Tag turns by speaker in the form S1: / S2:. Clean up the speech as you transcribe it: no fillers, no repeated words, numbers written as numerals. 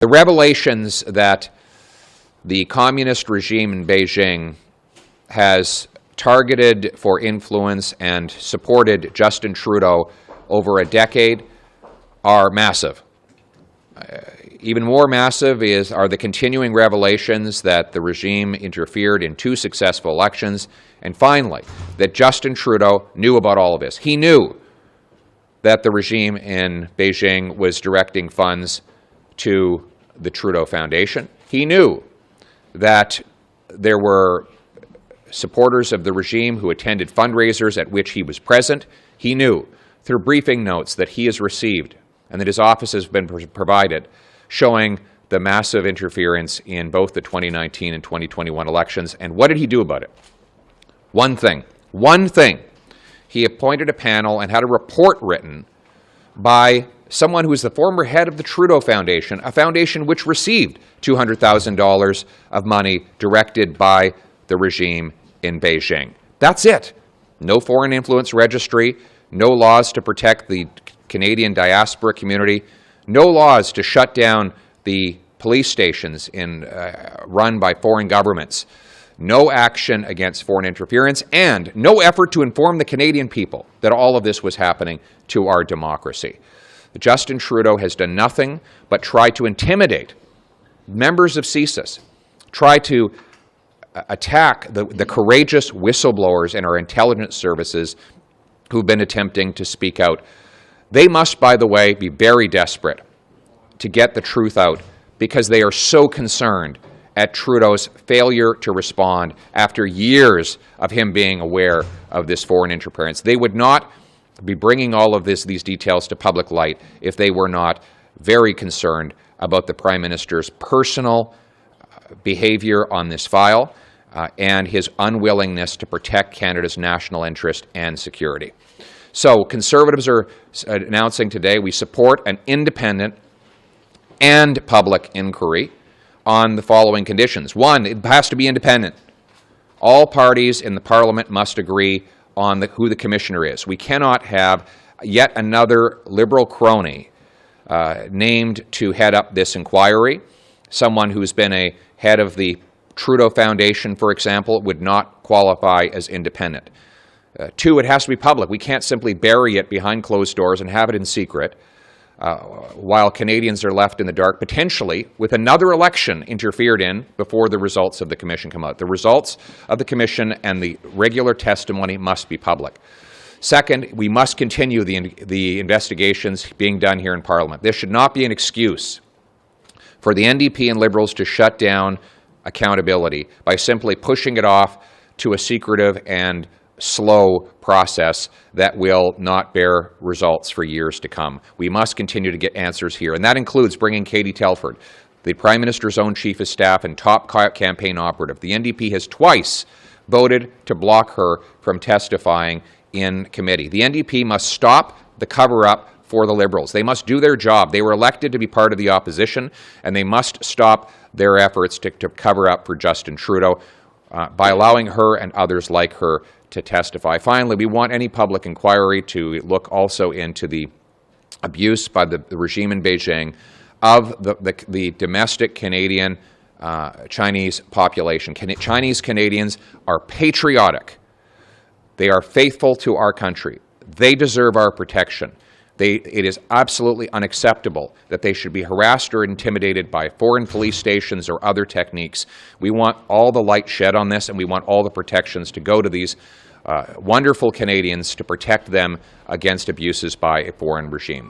S1: The revelations that the communist regime in Beijing has targeted for influence and supported Justin Trudeau over a decade are massive. Even more massive are the continuing revelations that the regime interfered in 2 successful elections, and finally, that Justin Trudeau knew about all of this. He knew that the regime in Beijing was directing funds to the Trudeau Foundation. He knew that there were supporters of the regime who attended fundraisers at which he was present. He knew through briefing notes that he has received and that his office has been provided showing the massive interference in both the 2019 and 2021 elections. And what did he do about it? One thing. He appointed a panel and had a report written by someone who is the former head of the Trudeau Foundation, a foundation which received $200,000 of money directed by the regime in Beijing. That's it. No foreign influence registry, no laws to protect the Canadian diaspora community, no laws to shut down the police stations run by foreign governments, no action against foreign interference, and no effort to inform the Canadian people that all of this was happening to our democracy. Justin Trudeau has done nothing but try to intimidate members of CSIS, try to attack the courageous whistleblowers in our intelligence services who've been attempting to speak out. They must, by the way, be very desperate to get the truth out because they are so concerned at Trudeau's failure to respond after years of him being aware of this foreign interference. They would not be bringing all of these details to public light if they were not very concerned about the Prime Minister's personal behavior on this file and his unwillingness to protect Canada's national interest and security. So Conservatives are announcing today we support an independent and public inquiry on the following conditions. One, it has to be independent. All parties in the Parliament must agree on who the commissioner is. We cannot have yet another Liberal crony named to head up this inquiry. Someone who's been a head of the Trudeau Foundation, for example, would not qualify as independent. 2, it has to be public. We can't simply bury it behind closed doors and have it in secret while Canadians are left in the dark, potentially with another election interfered in before the results of the Commission come out. The results of the Commission and the regular testimony must be public. Second, we must continue the investigations being done here in Parliament. This should not be an excuse for the NDP and Liberals to shut down accountability by simply pushing it off to a secretive and slow process that will not bear results for years to come. We must continue to get answers here, and that includes bringing Katie Telford, the Prime Minister's own Chief of Staff and top campaign operative. The NDP has twice voted to block her from testifying in committee. The NDP must stop the cover-up for the Liberals. They must do their job. They were elected to be part of the opposition, and they must stop their efforts to cover up for Justin Trudeau by allowing her and others like her to testify. Finally, we want any public inquiry to look also into the abuse by the regime in Beijing of the domestic Canadian Chinese population. Chinese Canadians are patriotic. They are faithful to our country. They deserve our protection. It is absolutely unacceptable that they should be harassed or intimidated by foreign police stations or other techniques. We want all the light shed on this, and we want all the protections to go to these wonderful Canadians to protect them against abuses by a foreign regime.